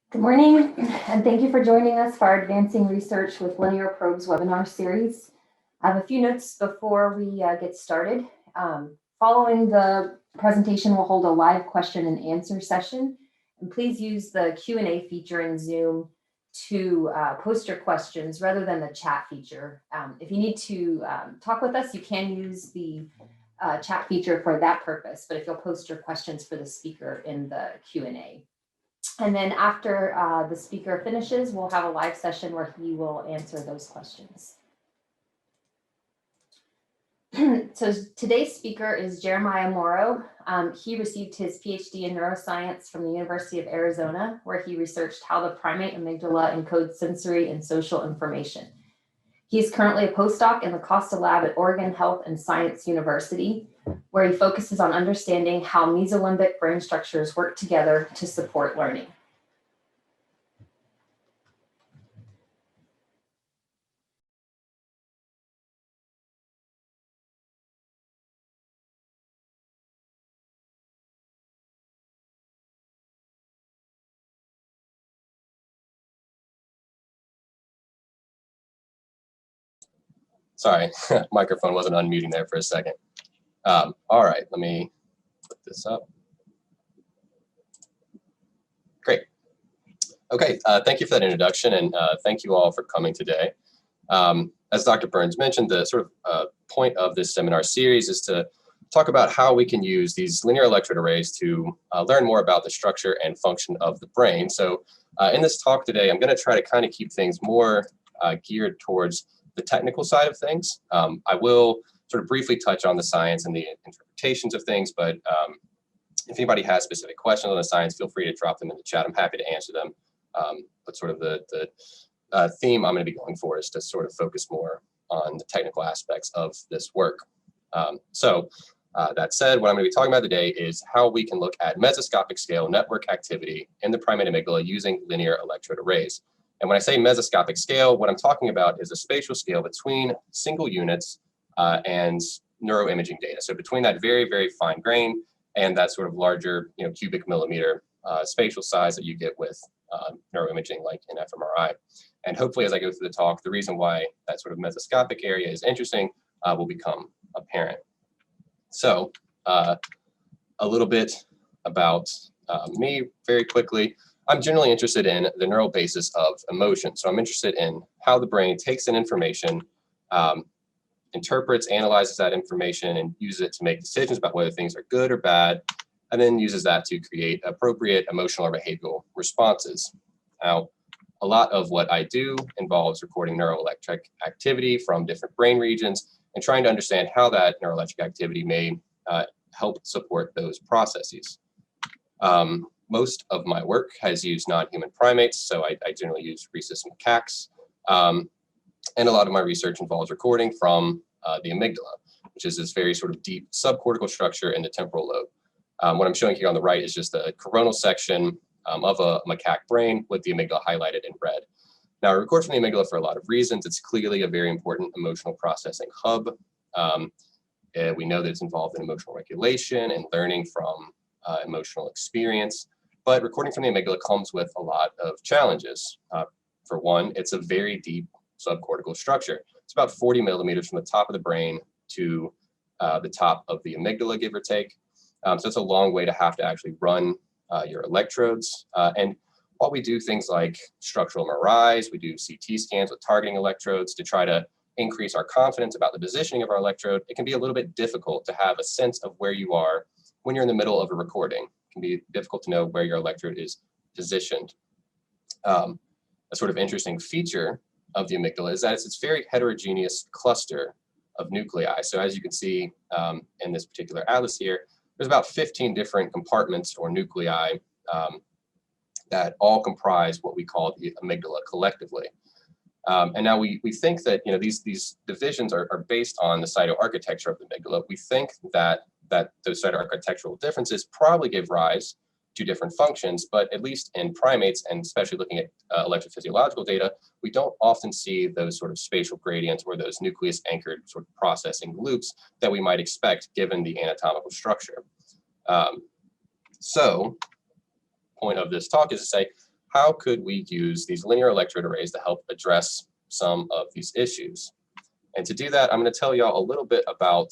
Good morning, and thank you for joining us for our Advancing Research with Linear Probes webinar series. I have a few notes before we get started. Following the presentation, we'll hold a live question and answer session. And please use the Q&A feature in Zoom to post your questions rather than the chat feature. If you need to talk with us, you can use the chat feature for that purpose, but if you'll post your questions for the speaker in the Q&A. And then after the speaker finishes, we'll have a live session where he will answer those questions. So today's speaker is Jeremiah Morrow. He received his PhD in neuroscience from the University of Arizona, where he researched how the primate amygdala encodes sensory and social information. He is currently a postdoc in the Costa Lab at Oregon Health and Science University, where he focuses on understanding how mesolimbic brain structures work together to support learning. Sorry, microphone wasn't unmuting there for a second. All right, let me put this up. Great. Okay, thank you for that introduction, and thank you all for coming today. As Dr. Burns mentioned, the sort of point of this seminar series is to talk about how we can use these linear electrode arrays to learn more about the structure and function of the brain. So in this talk today, I'm going to try to kind of keep things more geared towards the technical side of things. I will sort of briefly touch on the science and the interpretations of things, but if anybody has specific questions on the science, feel free to drop them in the chat. I'm happy to answer them. But sort of the theme I'm going to be going for is to sort of focus more on the technical aspects of this work. That said, what I'm going to be talking about today is how we can look at mesoscopic scale network activity in the primate amygdala using linear electrode arrays. And when I say mesoscopic scale, what I'm talking about is a spatial scale between single units and neuroimaging data. So between that very, very fine grain and that sort of larger, cubic millimeter spatial size that you get with neuroimaging like in fMRI. And hopefully as I go through the talk, the reason why that sort of mesoscopic area is interesting will become apparent. So a little bit about me very quickly. I'm generally interested in the neural basis of emotion. So I'm interested in how the brain takes in information, interprets, analyzes that information, and uses it to make decisions about whether things are good or bad, and then uses that to create appropriate emotional or behavioral responses. Now, a lot of what I do involves recording neuroelectric activity from different brain regions and trying to understand how that neuroelectric activity may help support those processes. Most of my work has used non-human primates, so I generally use rhesus macaques. And a lot of my research involves recording from the amygdala, which is this very sort of deep subcortical structure in the temporal lobe. What I'm showing here on the right is just a coronal section of a macaque brain with the amygdala highlighted in red. Now, I record from the amygdala for a lot of reasons. It's clearly a very important emotional processing hub. We know that it's involved in emotional regulation and learning from emotional experience. But recording from the amygdala comes with a lot of challenges. For one, it's a very deep subcortical structure. It's about 40 millimeters from the top of the brain to the top of the amygdala, give or take. So it's a long way to have to actually run your electrodes. And while we do things like structural MRIs, we do CT scans with targeting electrodes to try to increase our confidence about the positioning of our electrode, it can be a little bit difficult to have a sense of where you are when you're in the middle of a recording. It can be difficult to know where your electrode is positioned. A sort of interesting feature of the amygdala is that it's this very heterogeneous cluster of nuclei. So as you can see in this particular atlas here, there's about 15 different compartments or nuclei that all comprise what we call the amygdala collectively. And now we think that these divisions are based on the cytoarchitecture of the amygdala. We think that those cytoarchitectural differences probably give rise to different functions, but at least in primates, and especially looking at electrophysiological data, we don't often see those sort of spatial gradients or those nucleus-anchored sort of processing loops that we might expect given the anatomical structure. So, point of this talk is to say, how could we use these linear electrode arrays to help address some of these issues? And to do that, I'm going to tell y'all a little bit about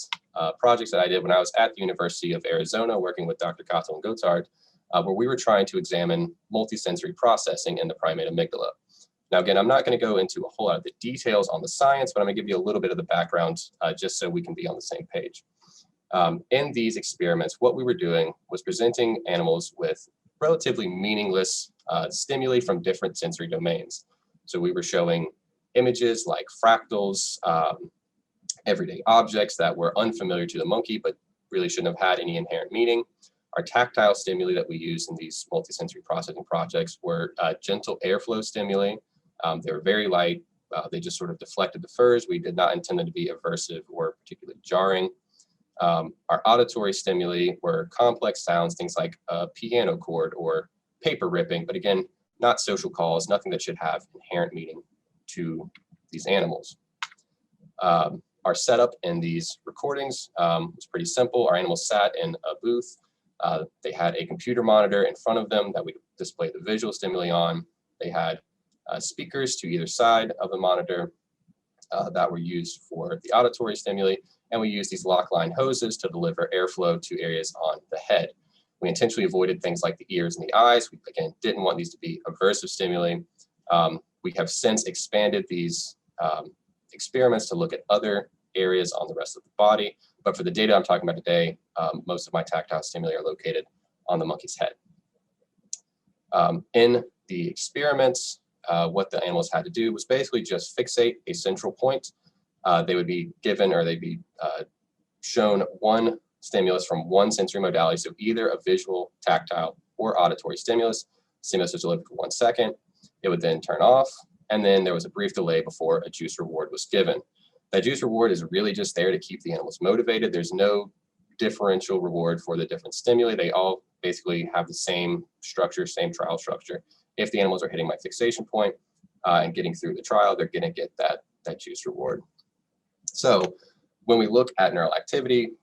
projects that I did when I was at the University of Arizona working with Dr. Cottle and Gotthard, where we were trying to examine multisensory processing in the primate amygdala. Now, again, I'm not going to go into a whole lot of the details on the science, but I'm going to give you a little bit of the background just so we can be on the same page. In these experiments, what we were doing was presenting animals with relatively meaningless stimuli from different sensory domains. So we were showing images like fractals, everyday objects that were unfamiliar to the monkey, but really shouldn't have had any inherent meaning. Our tactile stimuli that we use in these multisensory processing projects were gentle airflow stimuli. They were very light. They just sort of deflected the furs. We did not intend them to be aversive or particularly jarring. Our auditory stimuli were complex sounds, things like a piano chord or paper ripping, but again, not social calls, nothing that should have inherent meaning to these animals. Our setup in these recordings was pretty simple. Our animals sat in a booth. They had a computer monitor in front of them that we displayed the visual stimuli on. They had speakers to either side of the monitor that were used for the auditory stimuli, and we used these lock line hoses to deliver airflow to areas on the head. We intentionally avoided things like the ears and the eyes. We, again, didn't want these to be aversive stimuli. We have since expanded these experiments to look at other areas on the rest of the body. But for the data I'm talking about today, most of my tactile stimuli are located on the monkey's head. In the experiments, what the animals had to do was basically just fixate a central point. They would be given, or they'd be shown one stimulus from one sensory modality, so either a visual, tactile, or auditory stimulus. Stimulus was delivered for 1 second. It would then turn off, and then there was a brief delay before a juice reward was given. That juice reward is really just there to keep the animals motivated. There's no differential reward for the different stimuli. They all basically have the same structure, same trial structure. If the animals are hitting my fixation point and getting through the trial, they're going to get that juice reward. So when we look at neural activity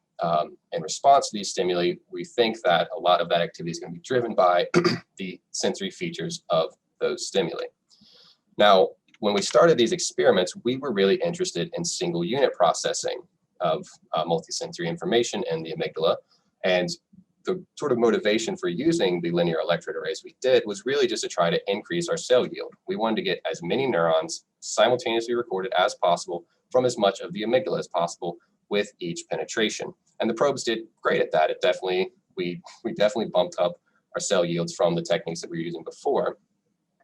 in response to these stimuli, we think that a lot of that activity is going to be driven by the sensory features of those stimuli. Now, when we started these experiments, we were really interested in single unit processing of multisensory information in the amygdala. And the sort of motivation for using the linear electrode arrays we did was really just to try to increase our cell yield. We wanted to get as many neurons simultaneously recorded as possible from as much of the amygdala as possible with each penetration. And the probes did great at that. We definitely bumped up our cell yields from the techniques that we were using before.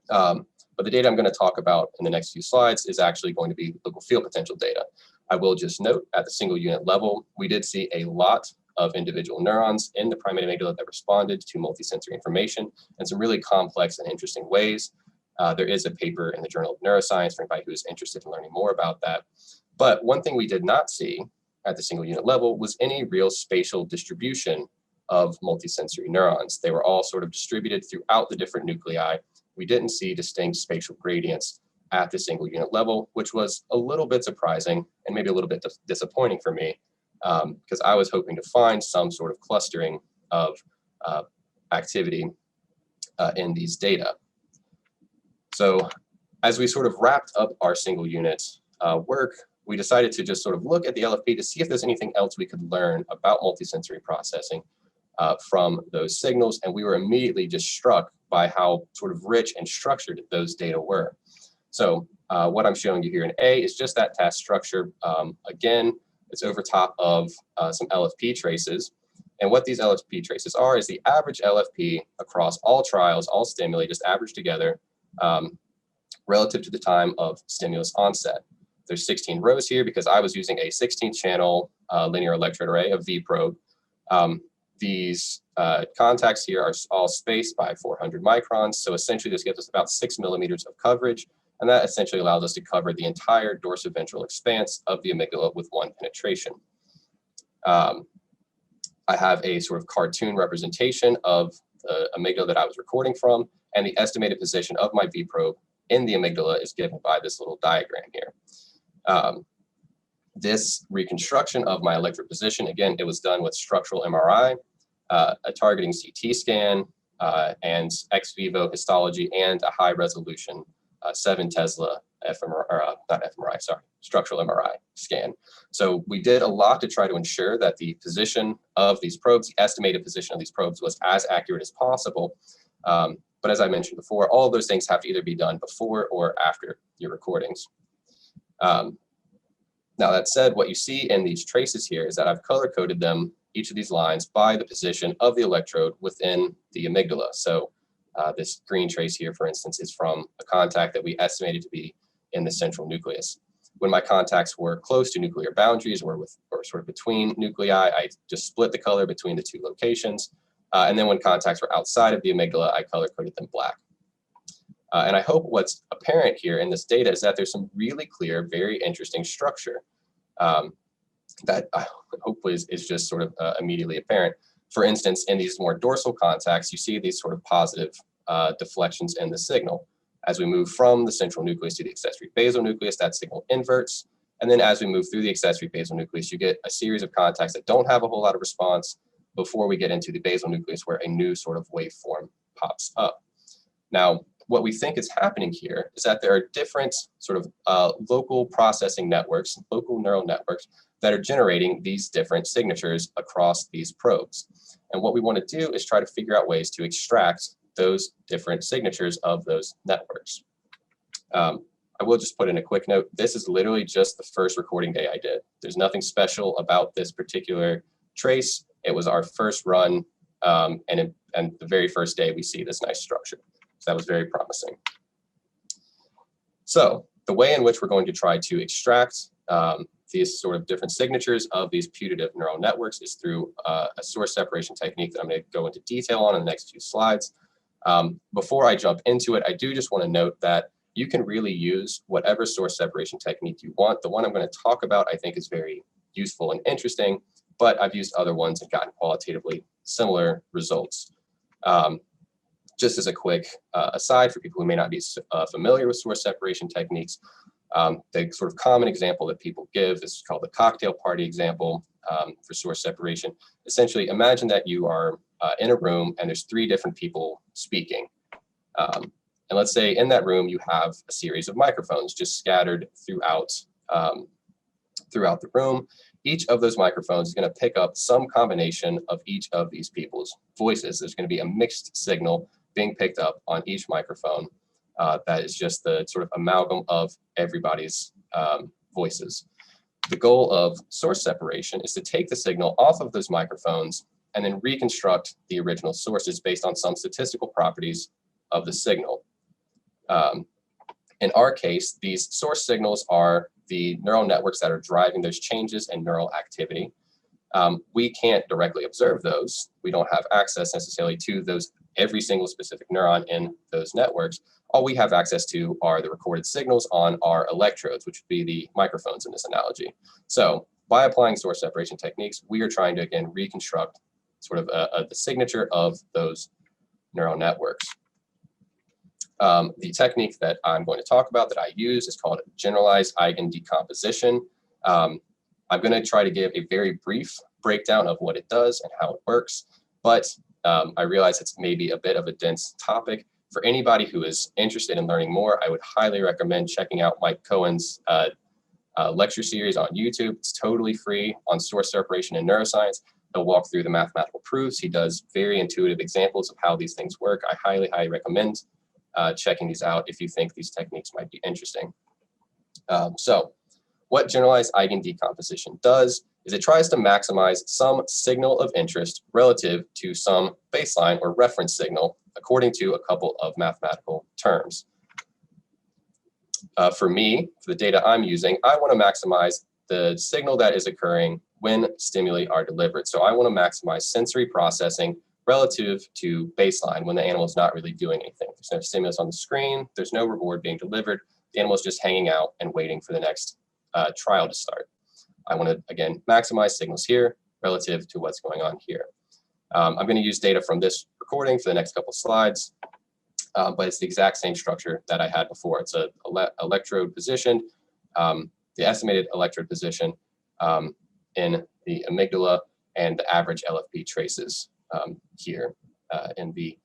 But the data I'm going to talk about in the next few slides is actually going to be local field potential data. I will just note at the single unit level, we did see a lot of individual neurons in the primate amygdala that responded to multisensory information in some really complex and interesting ways. There is a paper in the Journal of Neuroscience for anybody who is interested in learning more about that. But one thing we did not see at the single unit level was any real spatial distribution of multisensory neurons. They were all sort of distributed throughout the different nuclei. We didn't see distinct spatial gradients at the single unit level, which was a little bit surprising and maybe a little bit disappointing for me, because I was hoping to find some sort of clustering of activity in these data. So as we sort of wrapped up our single unit work, we decided to just sort of look at the LFP to see if there's anything else we could learn about multisensory processing from those signals. And we were immediately just struck by how sort of rich and structured those data were. So what I'm showing you here in A is just that task structure. Again, it's over top of some LFP traces. And what these LFP traces are is the average LFP across all trials, all stimuli, just averaged together relative to the time of stimulus onset. There's 16 rows here because I was using a 16-channel linear electrode array, a V probe. These contacts here are all spaced by 400 microns. So essentially this gives us about 6 millimeters of coverage. And that essentially allows us to cover the entire dorsoventral expanse of the amygdala with one penetration. I have a sort of cartoon representation of the amygdala that I was recording from, and the estimated position of my V probe in the amygdala is given by this little diagram here. This reconstruction of my electrode position, again, it was done with structural MRI, a targeting CT scan, and ex vivo histology and a high resolution 7 Tesla fMRI, not fMRI, sorry, structural MRI scan. So we did a lot to try to ensure that the position of these probes, the estimated position of these probes, was as accurate as possible. But as I mentioned before, all of those things have to either be done before or after your recordings. Now that said, what you see in these traces here is that I've color-coded them, each of these lines, by the position of the electrode within the amygdala. So this green trace here, for instance, is from a contact that we estimated to be in the central nucleus. When my contacts were close to nuclear boundaries or sort of between nuclei, I just split the color between the two locations. And then when contacts were outside of the amygdala, I color-coded them black. And I hope what's apparent here in this data is that there's some really clear, very interesting structure that hopefully is just sort of immediately apparent. For instance, in these more dorsal contacts, you see these sort of positive deflections in the signal. As we move from the central nucleus to the accessory basal nucleus, that signal inverts. And then as we move through the accessory basal nucleus, you get a series of contacts that don't have a whole lot of response before we get into the basal nucleus, where a new sort of waveform pops up. Now, what we think is happening here is that there are different sort of local processing networks, local neural networks, that are generating these different signatures across these probes. And what we want to do is try to figure out ways to extract those different signatures of those networks. I will just put in a quick note. This is literally just the first recording day I did. There's nothing special about this particular trace. It was our first run, and the very first day we see this nice structure. So that was very promising. So the way in which we're going to try to extract these sort of different signatures of these putative neural networks is through a source separation technique that I'm going to go into detail on in the next few slides. Before I jump into it, I do just want to note that you can really use whatever source separation technique you want. The one I'm going to talk about, I think, is very useful and interesting, but I've used other ones and gotten qualitatively similar results. Just as a quick aside for people who may not be familiar with source separation techniques, the sort of common example that people give is called the cocktail party example for source separation. Essentially, imagine that you are in a room and there's 3 different people speaking. And let's say in that room you have a series of microphones just scattered throughout the room. Each of those microphones is going to pick up some combination of each of these people's voices. There's going to be a mixed signal being picked up on each microphone. That is just the sort of amalgam of everybody's voices. The goal of source separation is to take the signal off of those microphones and then reconstruct the original sources based on some statistical properties of the signal. In our case, these source signals are the neural networks that are driving those changes in neural activity. We can't directly observe those. We don't have access necessarily to those, every single specific neuron in those networks. All we have access to are the recorded signals on our electrodes, which would be the microphones in this analogy. So by applying source separation techniques, we are trying to, again, reconstruct sort of the signature of those neural networks. The technique that I'm going to talk about that I use is called Generalized Eigen Decomposition. I'm going to try to give a very brief breakdown of what it does and how it works, but I realize it's maybe a bit of a dense topic. For anybody who is interested in learning more, I would highly recommend checking out Mike Cohen's lecture series on YouTube. It's totally free on source separation and neuroscience. He'll walk through the mathematical proofs. He does very intuitive examples of how these things work. I highly, highly recommend checking these out if you think these techniques might be interesting. So what generalized eigen decomposition does is it tries to maximize some signal of interest relative to some baseline or reference signal according to a couple of mathematical terms. For me, for the data I'm using, I want to maximize the signal that is occurring when stimuli are delivered. So I want to maximize sensory processing relative to baseline when the animal is not really doing anything. There's no stimulus on the screen, there's no reward being delivered, the animal is just hanging out and waiting for the next trial to start. I want to, again, maximize signals here relative to what's going on here. I'm going to use data from this recording for the next couple slides, but it's the exact same structure that I had before. It's an electrode position, the estimated electrode position in the amygdala and the average LFP traces here in the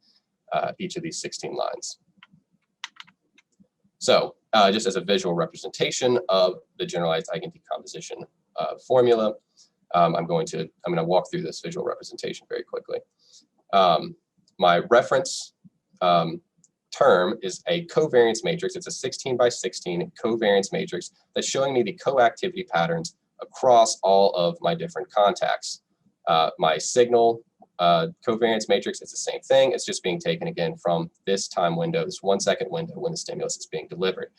each of these 16 lines. So just as a visual representation of the generalized Eigen decomposition formula, I'm going to walk through this visual representation very quickly. My reference term is a covariance matrix. It's a 16 by 16 covariance matrix that's showing me the coactivity patterns across all of my different contacts. My signal covariance matrix, it's the same thing. It's just being taken again from this time window, this 1 second window when the stimulus is being delivered.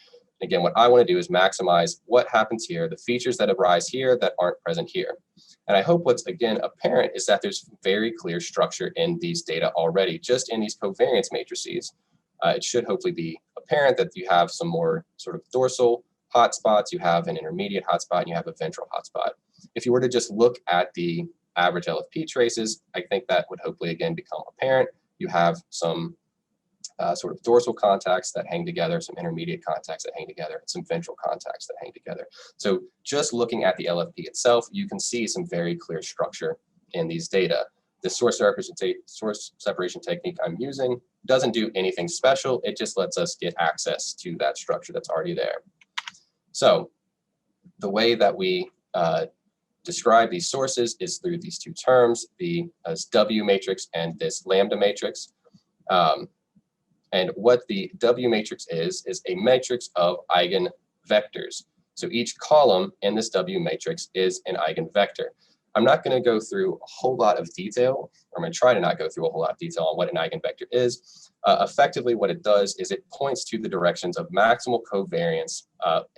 And again, what I want to do is maximize what happens here, the features that arise here that aren't present here. And I hope what's again apparent is that there's very clear structure in these data already, just in these covariance matrices. It should hopefully be apparent that you have some more sort of dorsal hotspots, you have an intermediate hotspot, and you have a ventral hotspot. If you were to just look at the average LFP traces, I think that would hopefully again become apparent. You have some sort of dorsal contacts that hang together, some intermediate contacts that hang together, and some ventral contacts that hang together. So just looking at the LFP itself, you can see some very clear structure in these data. The source separation technique I'm using doesn't do anything special. It just lets us get access to that structure that's already there. So the way that we describe these sources is through these two terms, the W matrix and this lambda matrix. And what the W matrix is a matrix of eigenvectors. So each column in this W matrix is an eigenvector. I'm not going to go through a whole lot of detail, or I'm going to try to not go through a whole lot of detail on what an eigenvector is. Effectively, what it does is it points to the directions of maximal covariance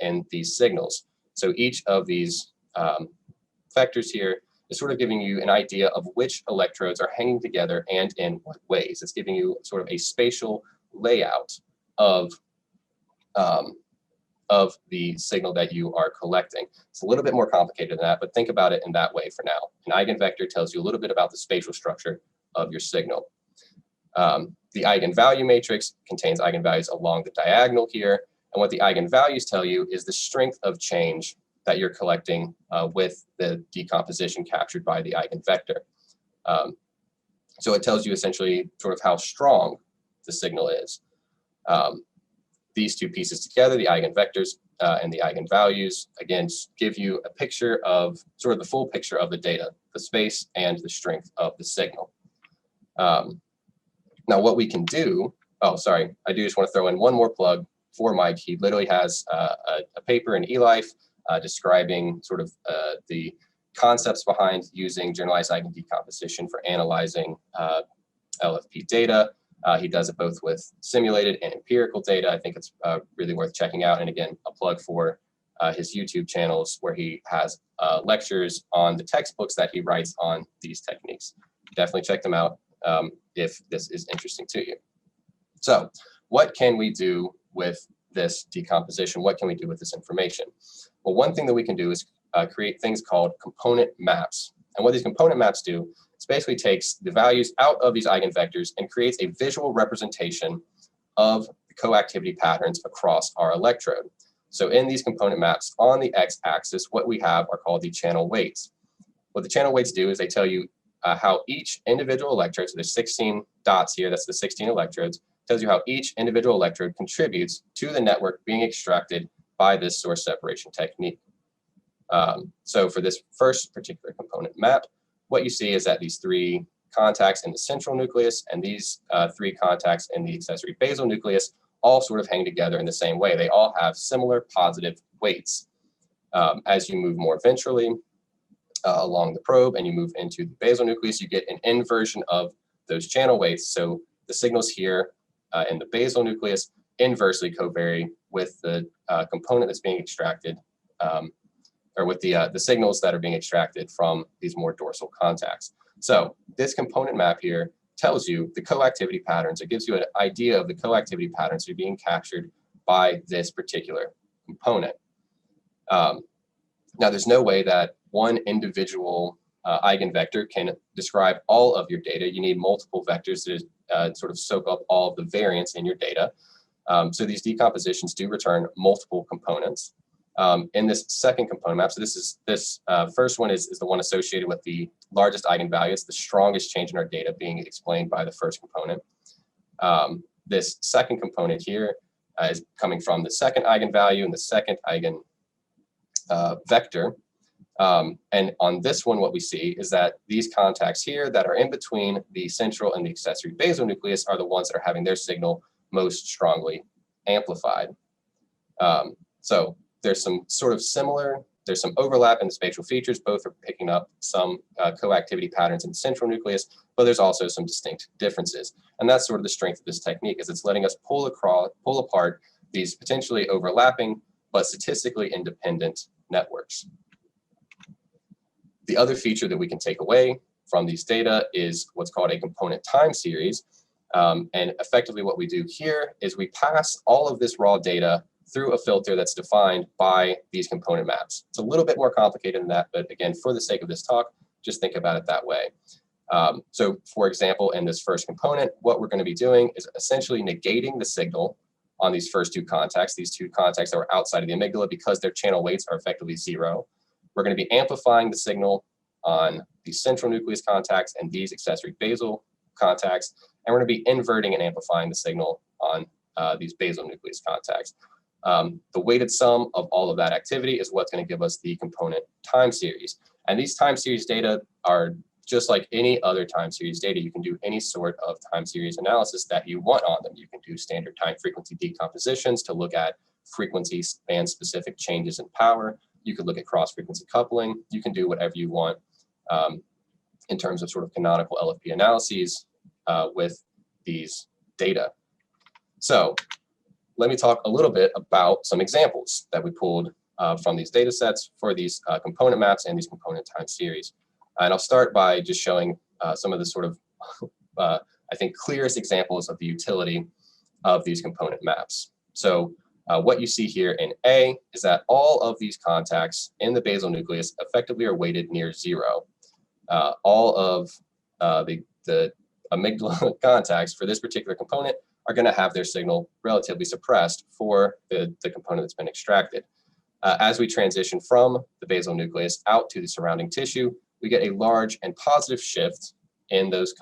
in these signals. So each of these vectors here is sort of giving you an idea of which electrodes are hanging together and in what ways. It's giving you sort of a spatial layout of the signal that you are collecting. It's a little bit more complicated than that, but think about it in that way for now. An eigenvector tells you a little bit about the spatial structure of your signal. The eigenvalue matrix contains eigenvalues along the diagonal here, and what the eigenvalues tell you is the strength of change that you're collecting with the decomposition captured by the eigenvector. So it tells you essentially sort of how strong the signal is. These two pieces together, the eigenvectors and the eigenvalues, again, give you a picture of sort of the full picture of the data, the space and the strength of the signal. Now what we can do, oh, sorry, I do just want to throw in one more plug for Mike. He literally has a paper in eLife describing sort of the concepts behind using generalized Eigen decomposition for analyzing LFP data. He does it both with simulated and empirical data. I think it's really worth checking out. And again, a plug for his YouTube channels where he has lectures on the textbooks that he writes on these techniques. Definitely check them out if this is interesting to you. So what can we do with this decomposition? What can we do with this information? Well, one thing that we can do is create things called component maps. And what these component maps do is basically takes the values out of these eigenvectors and creates a visual representation of the coactivity patterns across our electrode. So in these component maps on the x-axis, what we have are called the channel weights. What the channel weights do is they tell you how each individual electrode, so there's 16 dots here, that's the 16 electrodes, tells you how each individual electrode contributes to the network being extracted by this source separation technique. So for this first particular component map, what you see is that these three contacts in the central nucleus and these three contacts in the accessory basal nucleus all sort of hang together in the same way. They all have similar positive weights. As you move more ventrally along the probe and you move into the basal nucleus, you get an inversion of those channel weights. So the signals here in the basal nucleus inversely covary with the component that's being extracted, or with the signals that are being extracted from these more dorsal contacts. So this component map here tells you the coactivity patterns. It gives you an idea of the coactivity patterns that are being captured by this particular component. Now, there's no way that one individual eigenvector can describe all of your data. You need multiple vectors to sort of soak up all of the variance in your data. So these decompositions do return multiple components. In this second component map, so this first one is the one associated with the largest eigenvalue. It's the strongest change in our data being explained by the first component. This second component here is coming from the second eigenvalue and the second eigen vector. And on this one, what we see is that these contacts here that are in between the central and the accessory basal nucleus are the ones that are having their signal most strongly amplified. So there's some sort of similar, there's some overlap in the spatial features. Both are picking up some coactivity patterns in the central nucleus, but there's also some distinct differences. And that's sort of the strength of this technique, is it's letting us pull apart these potentially overlapping but statistically independent networks. The other feature that we can take away from these data is what's called a component time series. And effectively what we do here is we pass all of this raw data through a filter that's defined by these component maps. It's a little bit more complicated than that, but again, for the sake of this talk, just think about it that way. So for example, in this first component, what we're going to be doing is essentially negating the signal on these first two contacts that were outside of the amygdala, because their channel weights are effectively 0. We're going to be amplifying the signal on the central nucleus contacts and these accessory basal contacts, and we're going to be inverting and amplifying the signal on these basal nucleus contacts. The weighted sum of all of that activity is what's going to give us the component time series. And these time series data are just like any other time series data. You can do any sort of time series analysis that you want on them. You can do standard time frequency decompositions to look at frequency and specific changes in power. You could look at cross-frequency coupling. You can do whatever you want in terms of sort of canonical LFP analyses with these data. So let me talk a little bit about some examples that we pulled from these data sets for these component maps and these component time series. And I'll start by just showing some of the sort of, I think, clearest examples of the utility of these component maps. So what you see here in A is that all of these contacts in the basal nucleus effectively are weighted near 0. All of the amygdala contacts for this particular component are going to have their signal relatively suppressed for the component that's been extracted. As we transition from the basal nucleus out to the surrounding tissue, we get a large and positive shift in those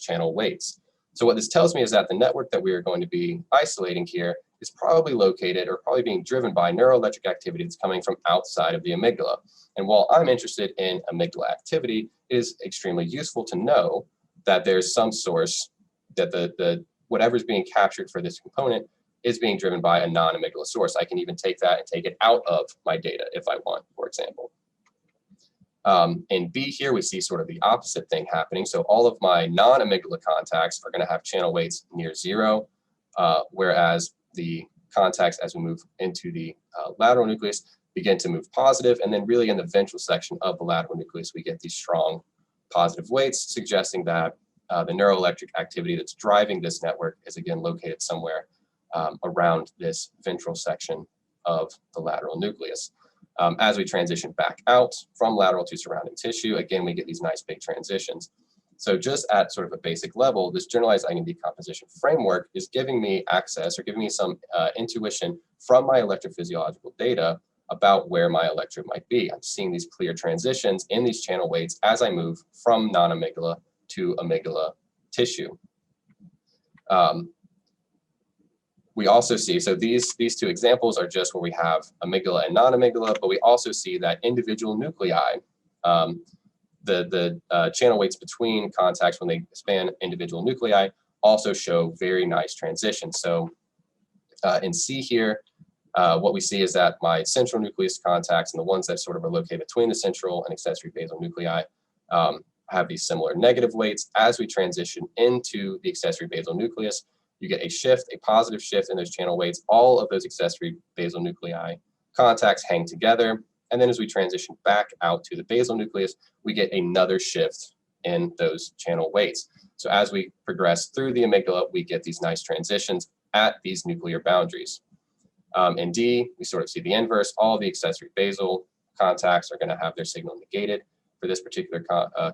channel weights. So what this tells me is that the network that we are going to be isolating here is probably located or probably being driven by neuroelectric activity that's coming from outside of the amygdala. And while I'm interested in amygdala activity, it is extremely useful to know that there's some source that whatever's being captured for this component is being driven by a non-amygdala source. I can even take that and take it out of my data if I want, for example. In B here, we see sort of the opposite thing happening. So all of my non-amygdala contacts are going to have channel weights near 0, whereas the contacts as we move into the lateral nucleus begin to move positive, and then really in the ventral section of the lateral nucleus, we get these strong positive weights, suggesting that the neuroelectric activity that's driving this network is again located somewhere around this ventral section of the lateral nucleus. As we transition back out from lateral to surrounding tissue, again, we get these nice big transitions. So just at sort of a basic level, this generalized Eigen decomposition framework is giving me access or giving me some intuition from my electrophysiological data about where my electrode might be. I'm seeing these clear transitions in these channel weights as I move from non-amygdala to amygdala tissue. We also see, so these two examples are just where we have amygdala and non-amygdala, but we also see that individual nuclei, the channel weights between contacts when they span individual nuclei also show very nice transitions. So in C here, what we see is that my central nucleus contacts and the ones that sort of are located between the central and accessory basal nuclei have these similar negative weights. As we transition into the accessory basal nucleus, you get a shift, a positive shift in those channel weights. All of those accessory basal nuclei contacts hang together. And then as we transition back out to the basal nucleus, we get another shift in those channel weights. So as we progress through the amygdala, we get these nice transitions at these nuclear boundaries. In D, we sort of see the inverse. All the accessory basal contacts are going to have their signal negated for this particular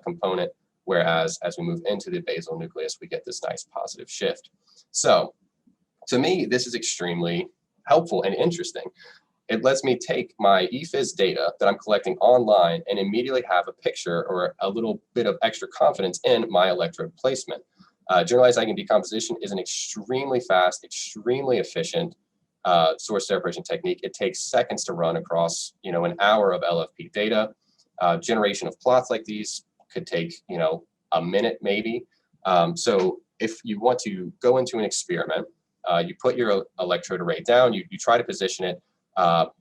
component, whereas as we move into the basal nucleus, we get this nice positive shift. So to me, this is extremely helpful and interesting. It lets me take my ePhys data that I'm collecting online and immediately have a picture or a little bit of extra confidence in my electrode placement. Generalized Eigen decomposition is an extremely fast, extremely efficient source separation technique. It takes seconds to run across, an hour of LFP data. Generation of plots like these could take, a minute maybe. So if you want to go into an experiment, you put your electrode array down, you try to position it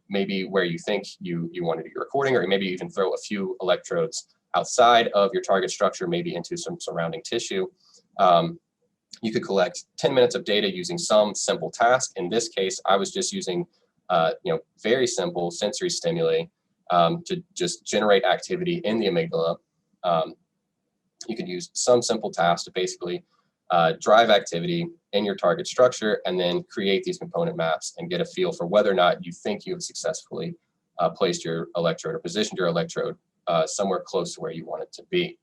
maybe where you think you want to do your recording, or maybe even throw a few electrodes outside of your target structure, maybe into some surrounding tissue. You could collect 10 minutes of data using some simple task. In this case, I was just using very simple sensory stimuli to just generate activity in the amygdala. You could use some simple task to basically drive activity in your target structure and then create these component maps and get a feel for whether or not you think you have successfully placed your electrode or positioned your electrode somewhere close to where you want it to be.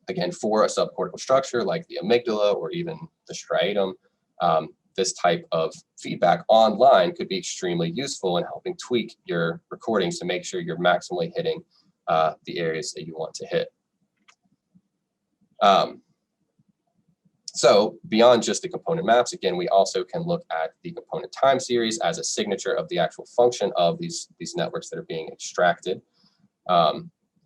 Again, for a subcortical structure like the amygdala or even the striatum, this type of feedback online could be extremely useful in helping tweak your recordings to make sure you're maximally hitting the areas that you want to hit. So beyond just the component maps, again, we also can look at the component time series as a signature of the actual function of these networks that are being extracted.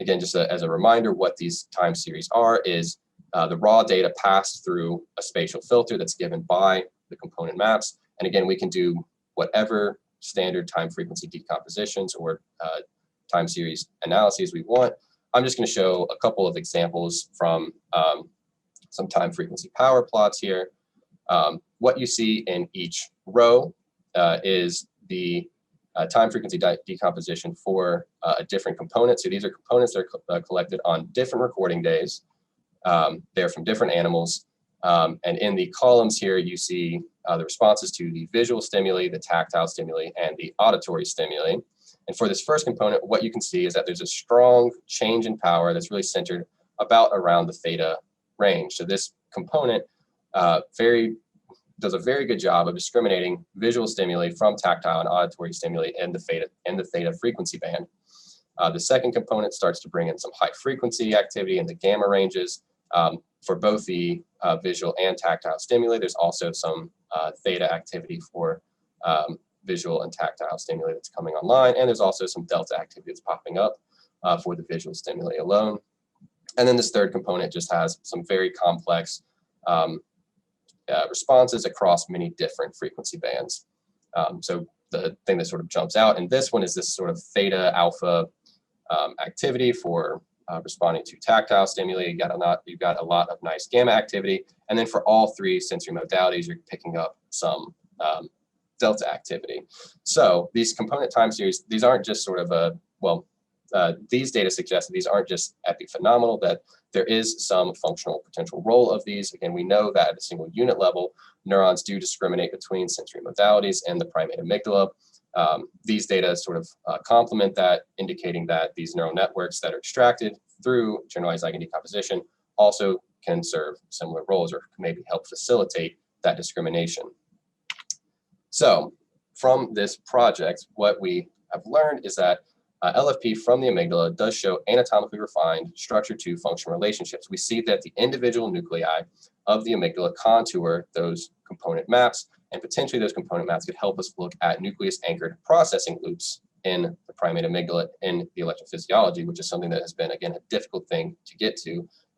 Again, just as a reminder, what these time series are is the raw data passed through a spatial filter that's given by the component maps. And again, we can do whatever standard time frequency decompositions or time series analyses we want. I'm just going to show a couple of examples from some time frequency power plots here. What you see in each row is the time frequency decomposition for a different component. So these are components that are collected on different recording days. They're from different animals. And in the columns here, you see the responses to the visual stimuli, the tactile stimuli, and the auditory stimuli. And for this first component, what you can see is that there's a strong change in power that's really centered about around the theta range. So this component does a very good job of discriminating visual stimuli from tactile and auditory stimuli in the theta frequency band. The second component starts to bring in some high frequency activity in the gamma ranges. For both the visual and tactile stimuli, there's also some theta activity for visual and tactile stimuli that's coming online, and there's also some delta activity that's popping up for the visual stimuli alone. And then this third component just has some very complex responses across many different frequency bands. So the thing that sort of jumps out in this one is this sort of theta alpha activity for responding to tactile stimuli. You've got a lot of nice gamma activity. And then for all three sensory modalities, you're picking up some delta activity. So these component time series, these aren't just sort of these data suggest that these aren't just epiphenomenal, that there is some functional potential role of these. Again, we know that at a single unit level, neurons do discriminate between sensory modalities and the primate amygdala. These data sort of complement that, indicating that these neural networks that are extracted through generalized Eigen decomposition also can serve similar roles or maybe help facilitate that discrimination. So from this project, what we have learned is that LFP from the amygdala does show anatomically refined structure to function relationships. We see that the individual nuclei of the amygdala contour those component maps, and potentially those component maps could help us look at nucleus-anchored processing loops in the primate amygdala in the electrophysiology, which is something that has been, again, a difficult thing to get to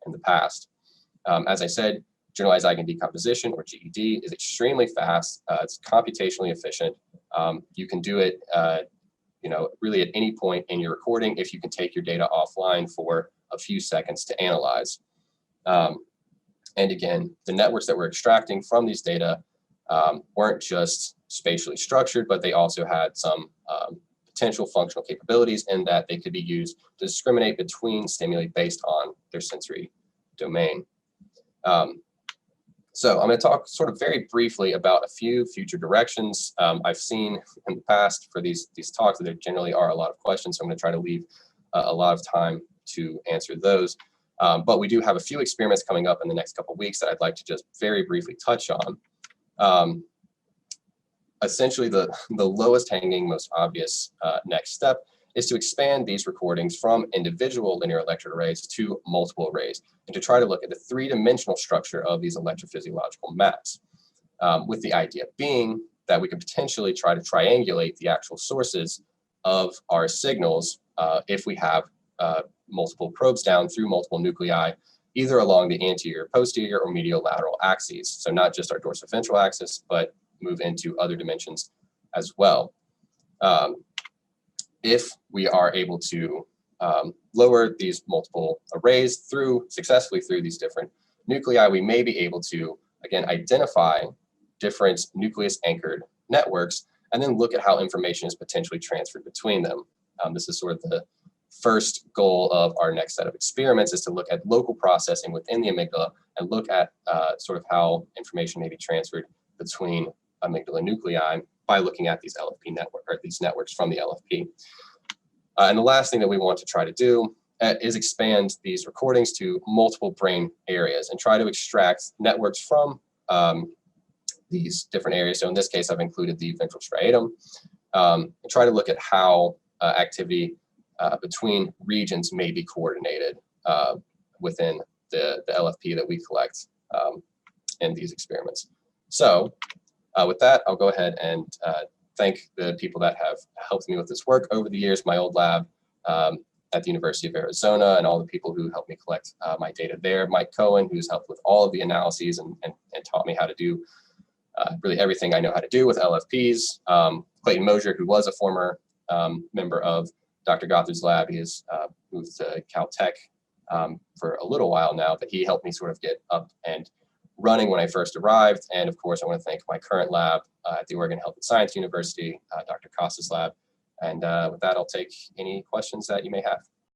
in the past. As I said, generalized Eigen decomposition, or GED, is extremely fast. It's computationally efficient. You can do it really at any point in your recording if you can take your data offline for a few seconds to analyze. And again, the networks that we're extracting from these data weren't just spatially structured, but they also had some potential functional capabilities in that they could be used to discriminate between stimuli based on their sensory domain. So I'm going to talk sort of very briefly about a few future directions. I've seen in the past for these talks that there generally are a lot of questions, so I'm going to try to leave a lot of time to answer those. But we do have a few experiments coming up in the next couple of weeks that I'd like to just very briefly touch on. Essentially, the lowest hanging, most obvious next step is to expand these recordings from individual linear electrode arrays to multiple arrays, and to try to look at the three-dimensional structure of these electrophysiological maps, with the idea being that we could potentially try to triangulate the actual sources of our signals if we have multiple probes down through multiple nuclei, either along the anterior, posterior, or medial-lateral axes. So not just our dorsoventral axis, but move into other dimensions as well. If we are able to lower these multiple arrays successfully through these different nuclei, we may be able to, again, identify different nucleus-anchored networks and then look at how information is potentially transferred between them. This is sort of the first goal of our next set of experiments, is to look at local processing within the amygdala and look at sort of how information may be transferred between amygdala nuclei by looking at these LFP network, or these networks from the LFP. And the last thing that we want to try to do is expand these recordings to multiple brain areas and try to extract networks from these different areas. So in this case, I've included the ventral striatum, and try to look at how activity between regions may be coordinated within the LFP that we collect in these experiments. So with that, I'll go ahead and thank the people that have helped me with this work over the years, my old lab at the University of Arizona, and all the people who helped me collect my data there. Mike Cohen, who's helped with all of the analyses and taught me how to do really everything I know how to do with LFPs. Clayton Mosier, who was a former member of Dr. Gothard's lab. He has moved to Caltech for a little while now, but he helped me sort of get up and running when I first arrived. And of course, I want to thank my current lab at the Oregon Health and Science University, Dr. Costa's lab. And with that, I'll take any questions that you may have.